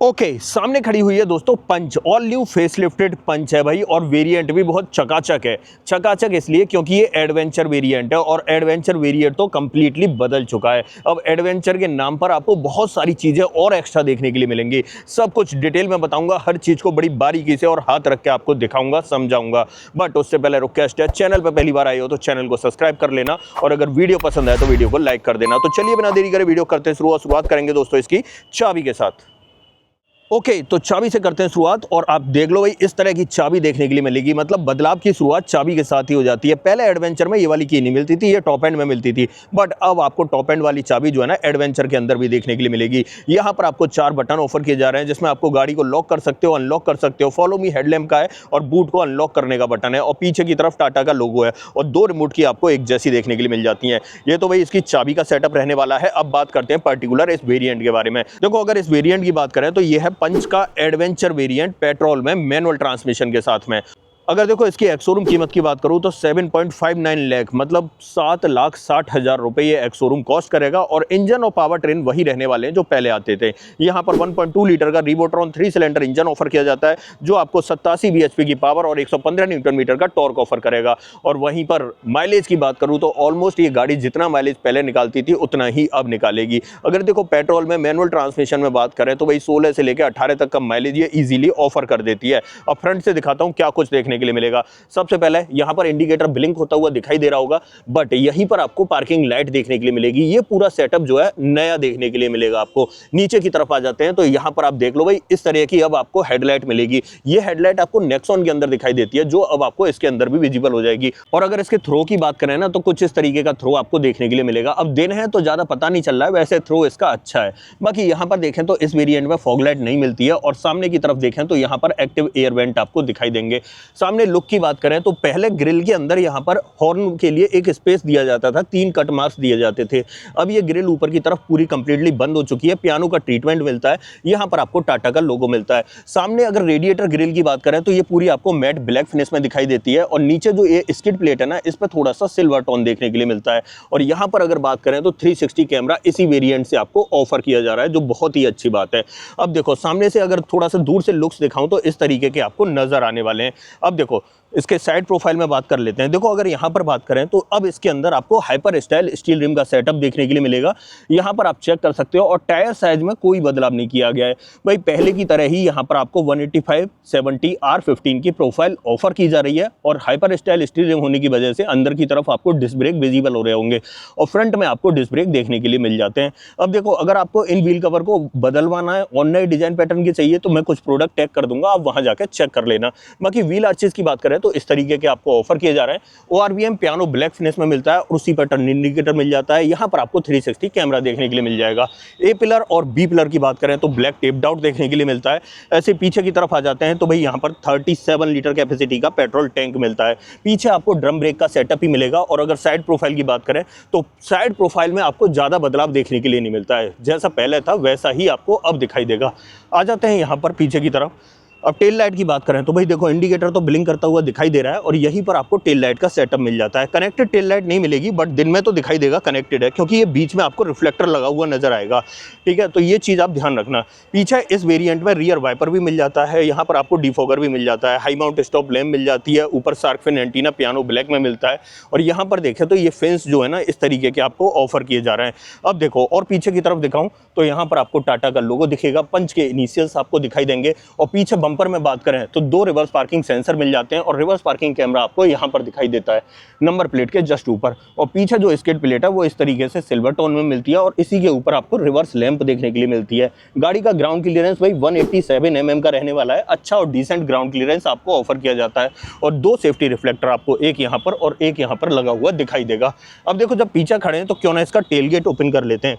Okay सामने खड़ी हुई है दोस्तों पंच। ऑल न्यू फेसलिफ्टेड पंच है भाई, और वेरिएंट भी बहुत चकाचक है। चकाचक इसलिए क्योंकि ये एडवेंचर वेरिएंट है, और एडवेंचर वेरिएंट तो कंप्लीटली बदल चुका है। अब एडवेंचर के नाम पर आपको बहुत सारी चीज़ें और एक्स्ट्रा देखने के लिए मिलेंगी। सब कुछ डिटेल में बताऊंगा, हर चीज़ को बड़ी बारीकी से और हाथ रख के आपको दिखाऊंगा, समझाऊंगा। बट उससे पहले रिक्वेस्ट है, चैनल पर पहली बार आए हो तो चैनल को सब्सक्राइब कर लेना, और अगर वीडियो पसंद आए तो वीडियो को लाइक कर देना। तो चलिए बिना देरी करे वीडियो करते हैं शुरुआत करेंगे दोस्तों इसकी चाबी के साथ। ओके तो चाबी से करते हैं शुरुआत, और आप देख लो भाई इस तरह की चाबी देखने के लिए मिलेगी। मतलब बदलाव की शुरुआत चाबी के साथ ही हो जाती है। पहले एडवेंचर में ये वाली की नहीं मिलती थी, ये टॉप एंड में मिलती थी, बट अब आपको टॉप एंड वाली चाबी जो है ना एडवेंचर के अंदर भी देखने के लिए मिलेगी। यहाँ पर आपको 4 बटन ऑफर किए जा रहे हैं, जिसमें आपको गाड़ी को लॉक कर सकते हो, अनलॉक कर सकते हो। फॉलो मी हेडलैम्प का है, और बूट को अनलॉक करने का बटन है, और पीछे की तरफ टाटा का लोगो है, और 2 रिमोट की आपको एक जैसी देखने के लिए मिल जाती है। ये तो भाई इसकी चाबी का सेटअप रहने वाला है। अब बात करते हैं पर्टिकुलर इस वेरिएंट के बारे में। देखो अगर इस वेरिएंट की बात करें तो ये है पंच का एडवेंचर वेरिएंट, पेट्रोल में मैनुअल ट्रांसमिशन के साथ में। अगर देखो इसकी एक्स-शोरूम कीमत की बात करूं तो 7.59 लाख, मतलब 7,60,000 रुपए ये एक्स-शोरूम कॉस्ट करेगा। और इंजन और पावर ट्रेन वही रहने वाले हैं जो पहले आते थे। यहाँ पर 1.2 लीटर का रिवोट्रॉन 3 सिलेंडर इंजन ऑफर किया जाता है, जो आपको 87 bhp की पावर और 115 न्यूटन मीटर का टॉर्क ऑफर करेगा। और वहीं पर माइलेज की बात करूँ तो ऑलमोस्ट ये गाड़ी जितना माइलेज पहले निकालती थी उतना ही अब निकालेगी। अगर देखो पेट्रोल में मैनुअल ट्रांसमिशन में बात करें तो भाई 16 से लेकर 18 तक का माइलेज ये ईजिली ऑफर कर देती है। अब फ्रंट से दिखाता हूँ क्या कुछ देखने के लिए मिलेगा। सबसे पहले यहां पर इंडिकेटर ब्लिंक होता हुआ दिखाई दे रहा होगा, बट यहीं पर आपको पार्किंग लाइट देखने के लिए मिलेगी। ये पूरा सेटअप जो है नया देखने के लिए मिलेगा आपको। नीचे की तरफ आ जाते हैं तो यहां पर आप देख लो भाई इस तरह की अब आपको हेडलाइट मिलेगी। ये हेडलाइट आपको नेक्सॉन के अंदर दिखाई देती है, जो अब आपको इसके अंदर भी विजिबल हो जाएगी। और अगर इसके थ्रो की बात करें ना तो कुछ इस तरीके का थ्रो आपको देखने के लिए मिलेगा। अब दिन है तो ज्यादा पता नहीं चल रहा है, वैसे थ्रो इसका अच्छा है। बाकी यहां पर देखें तो इस वेरिएंट में फॉग लाइट नहीं मिलती है, और सामने की तरफ देखें तो यहां पर एक्टिव एयर वेंट आपको दिखाई देंगे। सामने लुक की बात करें तो पहले ग्रिल के अंदर यहां पर हॉर्न के लिए एक स्पेस दिया जाता था, 3 कट मार्क्स दिए जाते थे। अब ये ग्रिल ऊपर की तरफ पूरी कंप्लीटली बंद हो चुकी है। पियानो का ट्रीटमेंट मिलता है, यहां पर आपको टाटा का लोगो मिलता है। सामने अगर रेडिएटर ग्रिल की बात करें तो ये पूरी आपको मैट ब्लैक फिनिश में दिखाई देती है, और नीचे जो ये स्किड प्लेट है ना इस पर थोड़ा सा सिल्वर टोन देखने के लिए मिलता है। और यहां पर अगर बात करें तो 360 कैमरा इसी वेरिएंट से आपको ऑफर किया जा रहा है, जो बहुत ही अच्छी बात है। अब देखो सामने से अगर थोड़ा सा दूर से लुक्स दिखाऊं तो इस तरीके के आपको नजर आने वाले हैं। अब देखो इसके साइड प्रोफाइल में बात कर लेते हैं। देखो अगर यहाँ पर बात करें तो अब इसके अंदर आपको हाइपर स्टाइल स्टील रिम का सेटअप देखने के लिए मिलेगा। यहाँ पर आप चेक कर सकते हो, और टायर साइज में कोई बदलाव नहीं किया गया है भाई, पहले की तरह ही यहाँ पर आपको 185/70 R15 की प्रोफाइल ऑफर की जा रही है। और हाइपर स्टाइल स्टील रिम होने की वजह से अंदर की तरफ आपको डिस्क ब्रेक विजिबल हो रहे होंगे, और फ्रंट में आपको डिस्क ब्रेक देखने के लिए मिल जाते हैं। अब देखो अगर आपको इन व्हील कवर को बदलवाना है और नए डिजाइन पैटर्न की चाहिए तो मैं कुछ प्रोडक्ट टैग कर दूंगा, आप वहां जाकर चेक कर लेना। बाकी व्हील आर्चेस की बात करें तो इस तरीके के आपको ऑफर किए जा रहे हैं। ORVM पियानो ब्लैक फिनिश में मिलता है, और उसी पर टर्न इंडिकेटर मिल जाता है। यहां पर आपको 360 कैमरा देखने के लिए मिल जाएगा। ए पिलर और बी पिलर की बात करें तो ब्लैक टेप्ड आउट देखने के लिए मिलता है। ऐसे पीछे की तरफ आ जाते हैं तो भाई यहां पर 37 लीटर कैपेसिटी का पेट्रोल टैंक मिलता है। पीछे आपको ड्रम ब्रेक का सेटअप ही मिलेगा। और अगर साइड प्रोफाइल की बात करें तो साइड प्रोफाइल में आपको ज्यादा बदलाव देखने के लिए नहीं मिलता है, जैसा पहले था वैसा ही आपको अब दिखाई देगा। आ जाते हैं यहां पर पीछे की तरफ। अब टेल लाइट की बात करें तो भाई देखो इंडिकेटर तो ब्लिंक करता हुआ दिखाई दे रहा है, और यहीं पर आपको टेल लाइट का सेटअप मिल जाता है। कनेक्टेड टेल लाइट नहीं मिलेगी, बट दिन में तो दिखाई देगा कनेक्टेड है, क्योंकि ये बीच में आपको रिफ्लेक्टर लगा हुआ नजर आएगा। ठीक है, तो ये चीज़ आप ध्यान रखना। पीछे इस वेरिएंट में रियर वाइपर भी मिल जाता है, यहाँ पर आपको डिफॉगर भी मिल जाता है, हाई माउंट स्टॉप लैम्प मिल जाती है, ऊपर shark fin antenna piano black में मिलता है। और यहाँ पर देखें तो ये फेंस जो है ना इस तरीके के आपको ऑफर किए जा रहे हैं। अब देखो और पीछे की तरफ दिखाऊं तो यहाँ पर आपको टाटा का लोगो दिखेगा, पंच के इनिशियल्स आपको दिखाई देंगे। और पीछे बम्पर में बात करें तो 2 रिवर्स पार्किंग सेंसर मिल जाते हैं, और रिवर्स पार्किंग कैमरा आपको यहां पर दिखाई देता है नंबर प्लेट के जस्ट ऊपर। और पीछे जो स्किड प्लेट है वो इस तरीके से सिल्वर टोन में मिलती है, और इसी के ऊपर आपको रिवर्स लैंप देखने के लिए मिलती है। गाड़ी का ग्राउंड क्लियरेंस भाई 187 mm का रहने वाला है। अच्छा और डिसेंट ग्राउंड क्लियरेंस आपको ऑफर किया जाता है, और 2 सेफ्टी रिफ्लेक्टर आपको एक यहाँ पर और एक यहाँ पर लगा हुआ दिखाई देगा। अब देखो जब पीछे खड़े हैं तो क्यों ना इसका टेल गेट ओपन कर लेते हैं।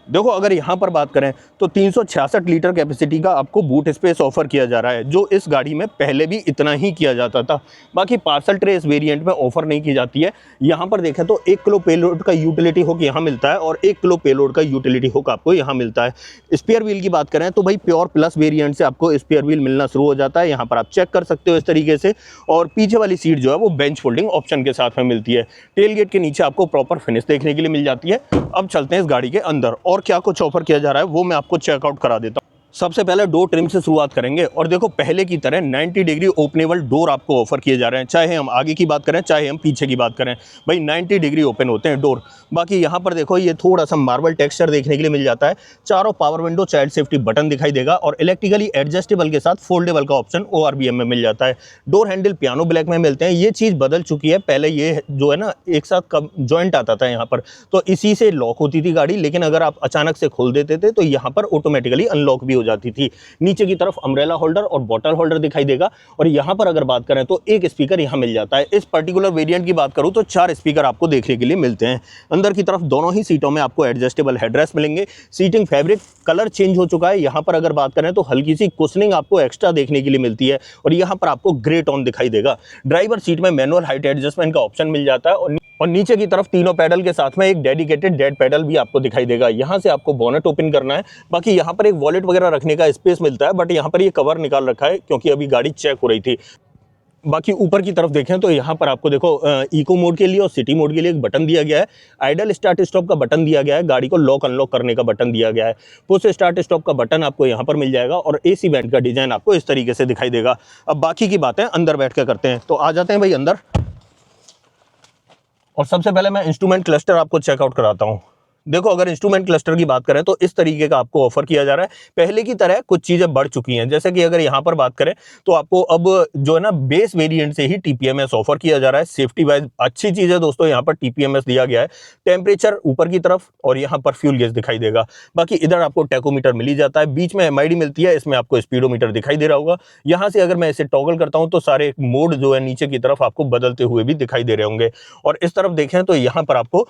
देखो अगर यहाँ पर बात करें तो 366 लीटर कैपेसिटी का आपको बूट स्पेस ऑफर किया जा रहा है, जो इस गाड़ी में पहले भी इतना ही किया जाता था। बाकी पार्सल ट्रे इस वेरिएंट में ऑफर नहीं की जाती है। यहाँ पर देखें तो 1 किलो पेलोड का यूटिलिटी हुक यहाँ मिलता है, और 1 किलो पेलोड का यूटिलिटी हुक आपको यहाँ मिलता है। स्पेयर व्हील की बात करें तो भाई प्योर प्लस वेरिएंट से आपको स्पेयर व्हील मिलना शुरू हो जाता है। यहाँ पर आप चेक कर सकते हो इस तरीके से। और पीछे वाली सीट जो है वो बेंच फोल्डिंग ऑप्शन के साथ में मिलती है। टेल गेट के नीचे आपको प्रॉपर फिनिश देखने के लिए मिल जाती है। अब चलते हैं इस गाड़ी के अंदर और और क्या कुछ ऑफर किया जा रहा है वो मैं आपको चेकआउट करा देता हूँ। सबसे पहले डोर ट्रिम से शुरुआत करेंगे और देखो पहले की तरह 90 डिग्री ओपनेबल डोर आपको ऑफर किए जा रहे हैं, चाहे हम आगे की बात करें चाहे हम पीछे की बात करें, भाई 90 डिग्री ओपन होते हैं डोर। बाकी यहाँ पर देखो ये थोड़ा सा मार्बल टेक्सचर देखने के लिए मिल जाता है। चारों power window, child safety button दिखाई देगा और इलेक्ट्रिकली एडजस्टेबल के साथ फोल्डेबल का ऑप्शन ORVM में मिल जाता है। डोर हैंडल पियानो ब्लैक में मिलते हैं। ये चीज़ बदल चुकी है, पहले ये जो है ना एक साथ जॉइंट आता था यहाँ पर, तो इसी से लॉक होती थी गाड़ी, लेकिन अगर आप अचानक से खोल देते थे तो यहाँ पर ऑटोमेटिकली अनलॉक भी हो जाती थी। नीचे की तरफ अम्ब्रेला होल्डर और बॉटल होल्डर दिखाई देगा और यहाँ पर अगर बात करें तो एक स्पीकर यहाँ मिल जाता है। इस पर्टिकुलर वेरिएंट की बात करूँ तो 4 स्पीकर आपको देखने के लिए मिलते हैं। अंदर की तरफ दोनों ही सीटों में आपको एडजस्टेबल हेडरेस्ट मिलेंगे। सीटिंग फैब्रिक कलर चेंज हो चुका है। यहाँ पर अगर बात करें तो हल्की सी कुशनिंग आपको एक्स्ट्रा देखने के लिए मिलती है और यहाँ पर आपको ग्रे टोन दिखाई देगा। ड्राइवर सीट में मैनुअल हाइट एडजस्टमेंट का ऑप्शन मिल जाता है और नीचे की तरफ तीनों पैडल के साथ में एक डेडिकेटेड डेड पैडल भी आपको दिखाई देगा। यहाँ से आपको बोनेट ओपन करना है। बाकी यहाँ पर एक वॉलेट वगैरह रखने का स्पेस मिलता है, बट यहाँ पर ये कवर निकाल रखा है क्योंकि अभी गाड़ी चेक हो रही थी। बाकी ऊपर की तरफ देखें तो यहाँ पर आपको देखो इको मोड के लिए और सिटी मोड के लिए एक बटन दिया गया है। आइडल स्टार्ट स्टॉप का बटन दिया गया है। गाड़ी को लॉक अनलॉक करने का बटन दिया गया है। पुश स्टार्ट स्टॉप का बटन आपको यहाँ पर मिल जाएगा और AC वेंट का डिजाइन आपको इस तरीके से दिखाई देगा। अब बाकी की बातें अंदर बैठ कर करते हैं, तो आ जाते हैं भाई अंदर। और सबसे पहले मैं इंस्ट्रूमेंट क्लस्टर आपको चेकआउट कराता हूँ। देखो अगर इंस्ट्रूमेंट क्लस्टर की बात करें तो इस तरीके का आपको ऑफर किया जा रहा है। पहले की तरह कुछ चीज़ें बढ़ चुकी हैं, जैसे कि अगर यहाँ पर बात करें तो आपको अब जो है ना बेस वेरिएंट से ही TPMS ऑफर किया जा रहा है। सेफ्टी वाइज अच्छी चीज़ है दोस्तों, यहाँ पर TPMS दिया गया है। टेम्परेचर ऊपर की तरफ और यहाँ पर फ्यूल गेज दिखाई देगा। बाकी इधर आपको टैकोमीटर मिल ही जाता है। बीच में MID मिलती है, इसमें आपको स्पीडोमीटर दिखाई दे रहा होगा। यहाँ से अगर मैं इसे टॉगल करता हूँ तो सारे मोड जो है नीचे की तरफ आपको बदलते हुए भी दिखाई दे रहे होंगे। और इस तरफ देखें तो यहाँ पर आपको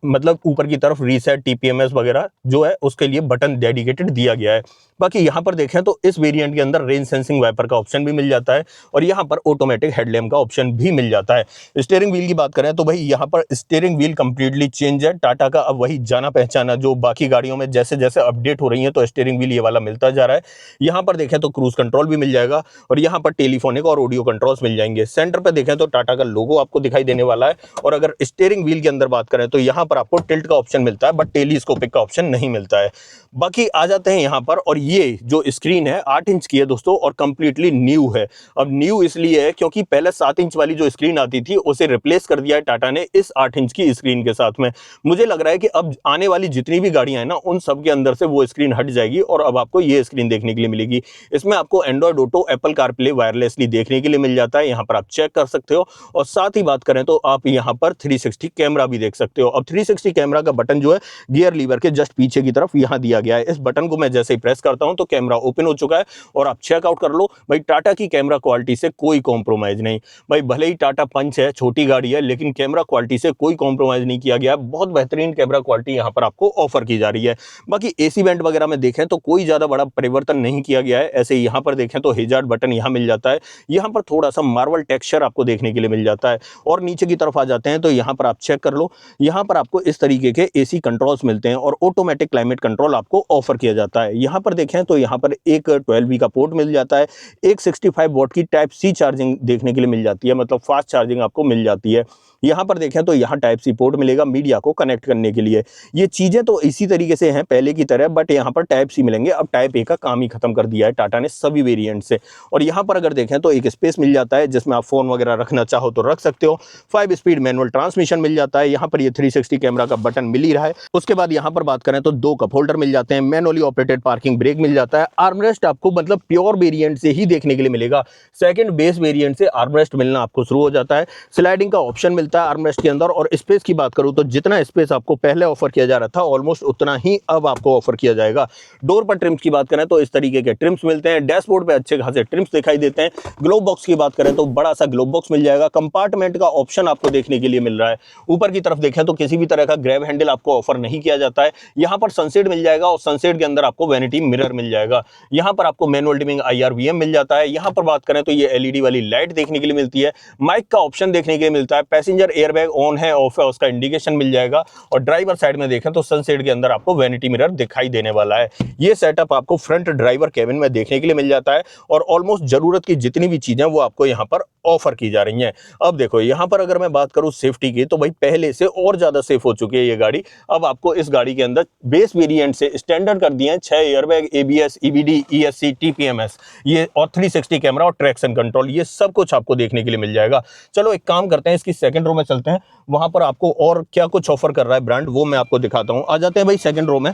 मतलब ऊपर की तरफ रीसेट, TPMS वगैरह जो है उसके लिए बटन डेडिकेटेड दिया गया है। बाकी यहाँ पर देखें तो इस वेरिएंट के अंदर रेन सेंसिंग वाइपर का ऑप्शन भी मिल जाता है और यहाँ पर ऑटोमेटिक हेडलैम्प का ऑप्शन भी मिल जाता है। स्टीयरिंग व्हील की बात करें तो भाई यहाँ पर स्टीयरिंग व्हील कंप्लीटली चेंज है। टाटा का अब वही जाना पहचाना जो बाकी गाड़ियों में जैसे जैसे अपडेट हो रही है तो स्टीयरिंग व्हील ये वाला मिलता जा रहा है। यहाँ पर देखें तो क्रूज कंट्रोल भी मिल जाएगा और यहाँ पर टेलीफोनिक और ऑडियो कंट्रोल्स मिल जाएंगे। सेंटर पर देखें तो टाटा का लोगो आपको दिखाई देने वाला है। और अगर स्टीयरिंग व्हील के अंदर बात करें तो यहाँ पर आपको टिल्ट का ऑप्शन मिलता है, बट टेलीस्कोपिक का ऑप्शन नहीं मिलता है। बाकी आ जाते हैं यहाँ पर, और ये जो स्क्रीन है 8 इंच की है दोस्तों और कंप्लीटली न्यू है। अब न्यू इसलिए है क्योंकि पहले 7 इंच वाली जो स्क्रीन आती थी उसे रिप्लेस कर दिया है टाटा ने इस 8 इंच की स्क्रीन के साथ में। मुझे लग रहा है कि अब आने वाली जितनी भी गाड़ियां हैं ना उन सब के अंदर से वो स्क्रीन हट जाएगी और अब आपको ये स्क्रीन देखने के लिए मिलेगी। इसमें आपको Android auto, Apple CarPlay wirelessly देखने के लिए मिल जाता है। यहाँ पर आप चेक कर सकते हो और साथ ही बात करें तो आप यहाँ पर 360 कैमरा भी देख सकते हो। अब 360 कैमरा का बटन जो है गियर लीवर के जस्ट पीछे की तरफ यहाँ दिया गया है। इस बटन को मैं जैसे ही प्रेस करता हूं तो कैमरा ओपन हो चुका है और आप चेकआउट कर लो। भाई टाटा की कैमरा क्वालिटी से कोई कॉम्प्रोमाइज नहीं। भाई भले ही टाटा पंच है, छोटी गाड़ी है, लेकिन कैमरा क्वालिटी से कोई कॉम्प्रोमाइज नहीं किया गया। बहुत बेहतरीन कैमरा क्वालिटी यहाँ पर आपको ऑफर की जा रही है। बाकी AC वेंट वगैरह में देखें तो कोई ज्यादा बड़ा परिवर्तन नहीं किया गया है। ऐसे यहाँ पर देखें तो हैजार्ड बटन यहाँ मिल जाता है। यहाँ पर थोड़ा सा मार्बल टेक्सचर आपको देखने के लिए मिल जाता है। और नीचे की तरफ आ जाते हैं तो यहाँ पर आप चेक कर लो, यहाँ पर आपको इस तरीके के AC कंट्रोल्स मिलते हैं और ऑटोमेटिक क्लाइमेट कंट्रोल आपको ऑफर किया जाता है। यहाँ पर देखें तो यहाँ पर एक 12V का पोर्ट मिल जाता है। एक 65 वॉट की टाइप C चार्जिंग देखने के लिए मिल जाती है, मतलब फास्ट चार्जिंग आपको मिल जाती है। यहाँ पर देखें तो यहाँ टाइप C पोर्ट मिलेगा मीडिया को कनेक्ट करने के लिए। ये चीज़ें तो इसी तरीके से हैं पहले की तरह, बट यहाँ पर टाइप C मिलेंगे। अब टाइप A का काम ही खत्म कर दिया है टाटा ने सभी वेरिएंट से। और यहाँ पर अगर देखें तो एक स्पेस मिल जाता है जिसमें आप फोन वगैरह रखना चाहो तो रख सकते हो। 5 स्पीड मैनुअल ट्रांसमिशन मिल जाता है। यहाँ पर ये 360 कैमरा का बटन मिल ही रहा है। उसके बाद यहाँ पर बात करें तो 2 कप होल्डर मिल जाते हैं। मैनुअली ऑपरेटेड पार्किंग ब्रेक मिल जाता है। आर्मरेस्ट आपको मतलब प्योर वेरिएंट से ही देखने के लिए मिलेगा। सेकंड बेस वेरिएंट से आर्मरेस्ट मिलना आपको शुरू हो जाता है। स्लाइडिंग का ऑप्शन मिलता है आर्मरेस्ट के अंदर। और स्पेस की बात करूं तो जितना स्पेस आपको पहले ऑफर किया जा रहा था ऑलमोस्ट उतना ही अब आपको ऑफर किया जाएगा। डोर पर ट्रिम्स की बात करें तो इस तरीके के ट्रिम्स मिलते हैं। डैशबोर्ड पे अच्छे खासे ट्रिम्स दिखाई देते हैं। ग्लोब बॉक्स की बात करें तो बड़ा सा ग्लोब बॉक्स मिल जाएगा। कंपार्टमेंट का ऑप्शन आपको देखने के लिए मिल रहा है। ऊपर की तरफ देखें तो किसी भी तरह का ग्रैब हैंडल आपको ऑफर नहीं किया जाता है। यहाँ पर सनसेट मिल जाएगा और सनसेट के अंदर आपको वैनिटी मिरर मिल जाएगा। यहाँ पर आपको मैनुअल डिमिंग IRVM मिल जाता है। यहाँ पर बात करें तो ये LED वाली लाइट देखने के लिए मिलती है। माइक का ऑप्शन देखने के लिए मिलता है। पैसेंजर एयरबैग ऑन है ऑफ है उसका इंडिकेशन मिल जाएगा। और ड्राइवर साइड में देखें तो सनसेट के अंदर आपको वैनिटी मिरर दिखाई देने वाला है। ये सेटअप आपको फ्रंट ड्राइवर केबिन में देखने के लिए मिल जाता है और ऑलमोस्ट जरूरत की जितनी भी चीजें वो आपको यहाँ पर ऑफर की जा रही हैं। अब देखो यहाँ पर अगर मैं बात करूँ सेफ्टी की, तो भाई पहले से और ज़्यादा सेफ हो चुकी है ये गाड़ी। अब आपको इस गाड़ी के अंदर बेस वेरिएंट से स्टैंडर्ड कर दिए हैं 6 airbag, ABS, EBD, ESC, TPMS, ये और 360 कैमरा और ट्रैक्शन कंट्रोल, ये सब कुछ आपको देखने के लिए मिल जाएगा। चलो एक काम करते हैं, इसकी सेकंड रो में चलते हैं, वहां पर आपको और क्या कुछ ऑफर कर रहा है ब्रांड वो मैं आपको दिखाता हूं। आ जाते हैं भाई सेकंड रो में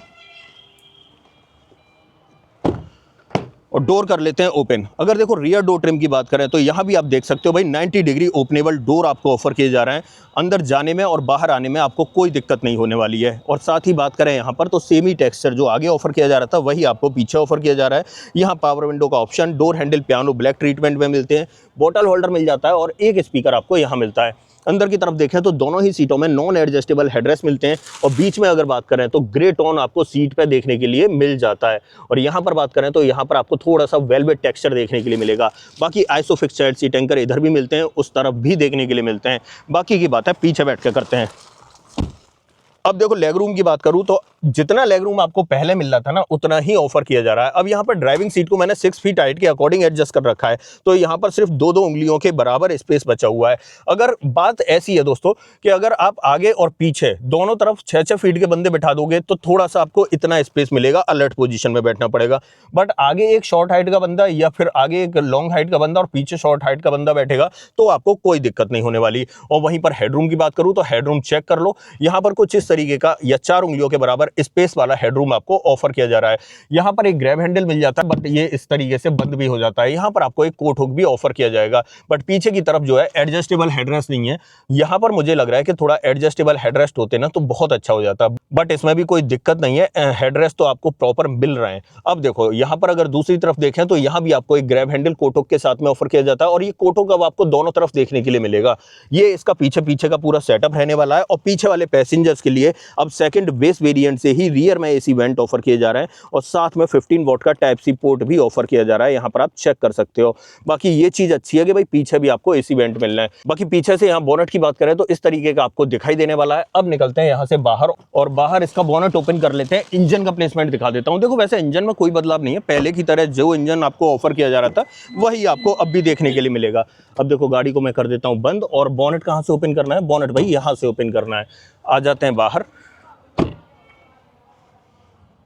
और डोर कर लेते हैं ओपन। अगर देखो रियर डोर ट्रिम की बात करें तो यहाँ भी आप देख सकते हो भाई 90 डिग्री ओपनेबल डोर आपको ऑफर किए जा रहे हैं। अंदर जाने में और बाहर आने में आपको कोई दिक्कत नहीं होने वाली है। और साथ ही बात करें यहाँ पर तो सेमी टेक्सचर जो आगे ऑफर किया जा रहा था वही आपको पीछे ऑफर किया जा रहा है। यहाँ पावर विंडो का option, door handle piano black treatment में मिलते हैं, बॉटल होल्डर मिल जाता है और एक स्पीकर आपको यहाँ मिलता है। अंदर की तरफ देखें तो दोनों ही सीटों में नॉन एडजस्टेबल हेडरेस्ट मिलते हैं और बीच में अगर बात करें तो ग्रे टोन आपको सीट पे देखने के लिए मिल जाता है। और यहाँ पर बात करें तो यहाँ पर आपको थोड़ा सा वेलवेट टेक्सचर देखने के लिए मिलेगा। बाकी आइसोफिक्स चाइल्ड सीट एंकर इधर भी मिलते हैं, उस तरफ भी देखने के लिए मिलते हैं। बाकी की बात है पीछे बैठ के करते हैं। अब देखो लेग रूम की बात करूं तो जितना लेग रूम आपको पहले मिल रहा था ना उतना ही ऑफर किया जा रहा है। अब यहाँ पर ड्राइविंग सीट को मैंने 6 फीट हाइट के अकॉर्डिंग एडजस्ट कर रखा है, तो यहाँ पर सिर्फ 2-2 उंगलियों के बराबर स्पेस बचा हुआ है। अगर बात ऐसी है दोस्तों कि अगर आप आगे और पीछे दोनों तरफ 6-6 फीट के बंदे बैठा दोगे तो थोड़ा सा आपको इतना स्पेस मिलेगा, अलर्ट पोजीशन में बैठना पड़ेगा। बट आगे एक शॉर्ट हाइट का बंदा या फिर आगे एक लॉन्ग हाइट का बंदा और पीछे शॉर्ट हाइट का बंदा बैठेगा तो आपको कोई दिक्कत नहीं होने वाली। और वहीं पर हेडरूम की बात करूँ तो हेडरूम चेक कर लो, यहाँ पर कुछ इस तरीके का या 4 उंगलियों के बराबर स्पेस वाला हेडरूम आपको ऑफर किया जा रहा है। यहाँ पर एक ग्रैब हैंडल मिल जाता है बट ये इस तरीके से बंद भी हो जाता है। यहाँ पर आपको एक कोट हुक भी ऑफर किया जाएगा बट पीछे की तरफ जो है एडजस्टेबल हेडरेस्ट नहीं है। यहाँ पर मुझे लग रहा है कि थोड़ा एडजस्टेबल हेडरेस्ट होते ना तो बहुत अच्छा हो जाता, बट इसमें भी कोई दिक्कत नहीं है, हेडरेस्ट तो आपको प्रॉपर मिल रहे हैं। अब देखो यहाँ पर अगर दूसरी तरफ देखें तो यहाँ भी आपको एक ग्रैब हैंडल कोट हुक के साथ में ऑफर किया जाता है और ये कोट हुक अब आपको दोनों तरफ देखने के लिए मिलेगा। ये इसका पीछे का पूरा सेटअप रहने वाला है और पीछे वाले पैसेंजर्स के लिए अब सेकंड बेस वेरिएंट से ही रियर में एसी वेंट ऑफर किए जा रहे हैं और साथ में 15 वॉट का टाइप सी पोर्ट भी ऑफर किया जा रहा है। यहाँ पर आप चेक कर सकते हो। बाकी ये चीज अच्छी है कि भाई पीछे भी आपको एसी वेंट मिल रहा है। बाकी पीछे से यहाँ बोनट की बात करें तो इस तरीके का आपको दिखाई देने वाला है। अब निकलते हैं यहाँ से बाहर और बाहर इसका बोनट ओपन कर लेते हैं। इंजन का प्लेसमेंट दिखा देता हूँ। देखो वैसे इंजन में कोई बदलाव नहीं है, पहले की तरह जो इंजन आपको ऑफर किया जा रहा था वही आपको अब भी देखने के लिए मिलेगा। अब देखो गाड़ी को मैं कर देता हूँ बंद और बोनट कहाँ से ओपन करना है, बोनट भाई यहाँ से ओपन करना है। आ जाते हैं बाहर,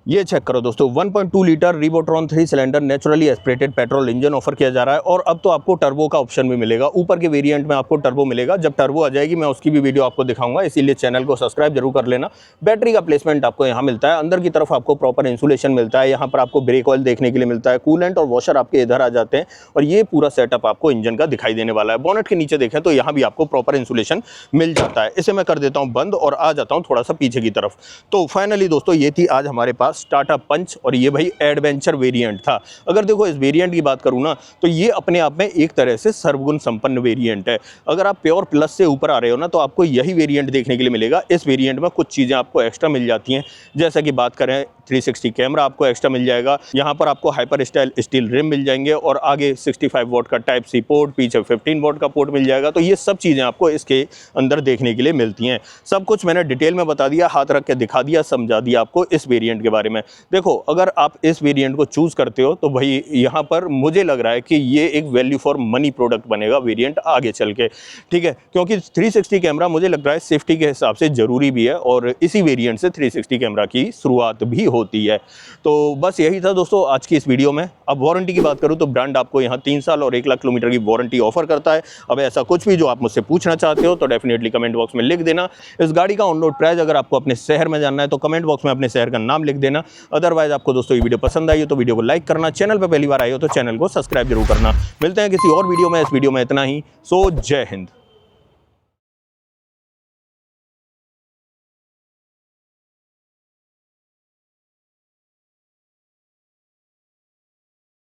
ये चेक करो दोस्तों 1.2 litre Revotron 3 cylinder naturally aspirated petrol engine offer किया जा रहा है और अब तो आपको टर्बो का ऑप्शन भी मिलेगा। ऊपर के वेरिएंट में आपको टर्बो मिलेगा, जब टर्बो आ जाएगी मैं उसकी भी वीडियो आपको दिखाऊंगा, इसीलिए चैनल को सब्सक्राइब जरूर कर लेना। बैटरी का प्लेसमेंट आपको यहाँ मिलता है, अंदर की तरफ आपको प्रॉपर इंसुलेशन मिलता है, यहाँ पर आपको ब्रेक ऑयल देखने के लिए मिलता है, कूलेंट और वॉशर आपके इधर आ जाते हैं और ये पूरा सेटअप आपको इंजन का दिखाई देने वाला है। बोनट के नीचे देखें तो यहाँ भी आपको प्रॉपर इंसुलेशन मिल जाता है। इसे मैं कर देता हूँ बंद और आ जाता हूँ थोड़ा सा पीछे की तरफ। तो फाइनली दोस्तों ये थी आज हमारे पास टाटा पंच और ये भाई एडवेंचर वेरिएंट था। अगर देखो इस वेरिएंट की बात करूँ ना तो ये अपने आप में एक तरह से सर्वगुण संपन्न वेरिएंट है। अगर आप प्योर प्लस से ऊपर आ रहे हो ना तो आपको यही वेरिएंट देखने के लिए मिलेगा। इस वेरिएंट में कुछ चीज़ें आपको एक्स्ट्रा मिल जाती हैं, जैसा कि बात करें 360 कैमरा आपको एक्स्ट्रा मिल जाएगा, यहाँ पर आपको हाइपर स्टाइल स्टील रिम मिल जाएंगे और आगे 65 वॉट का टाइप सी पोर्ट, पीछे 15 वॉट का पोर्ट मिल जाएगा। तो ये सब चीज़ें आपको इसके अंदर देखने के लिए मिलती हैं। सब कुछ मैंने डिटेल में बता दिया, हाथ रख के दिखा दिया, समझा दिया आपको इस वेरिएंट के बारे में। देखो अगर आप इस वेरिएंट को चूज़ करते हो तो भाई यहाँ पर मुझे लग रहा है कि ये एक वैल्यू फॉर मनी प्रोडक्ट बनेगा वेरिएंट आगे चल के, ठीक है, क्योंकि 360 कैमरा मुझे लग रहा है सेफ्टी के हिसाब से ज़रूरी भी है और इसी वेरिएंट से 360 कैमरा की शुरुआत भी होती है। तो बस यही था दोस्तों आज की इस वीडियो में। अब वारंटी की बात करूं तो ब्रांड आपको यहाँ 3 साल और 1 लाख किलोमीटर की वारंटी ऑफर करता है। अब ऐसा कुछ भी जो आप मुझसे पूछना चाहते हो तो डेफिनेटली कमेंट बॉक्स में लिख देना। इस गाड़ी का ऑन रोड प्राइस अगर आपको अपने शहर में जानना है तो कमेंट बॉक्स में अपने शहर का नाम लिख देना। अदरवाइज आपको दोस्तों ये वीडियो पसंद आई हो तो वीडियो को लाइक करना, चैनल पर पहली बार आए हो तो चैनल को सब्सक्राइब जरूर करना। मिलते हैं किसी और वीडियो में। इस वीडियो में इतना ही। सो जय हिंद।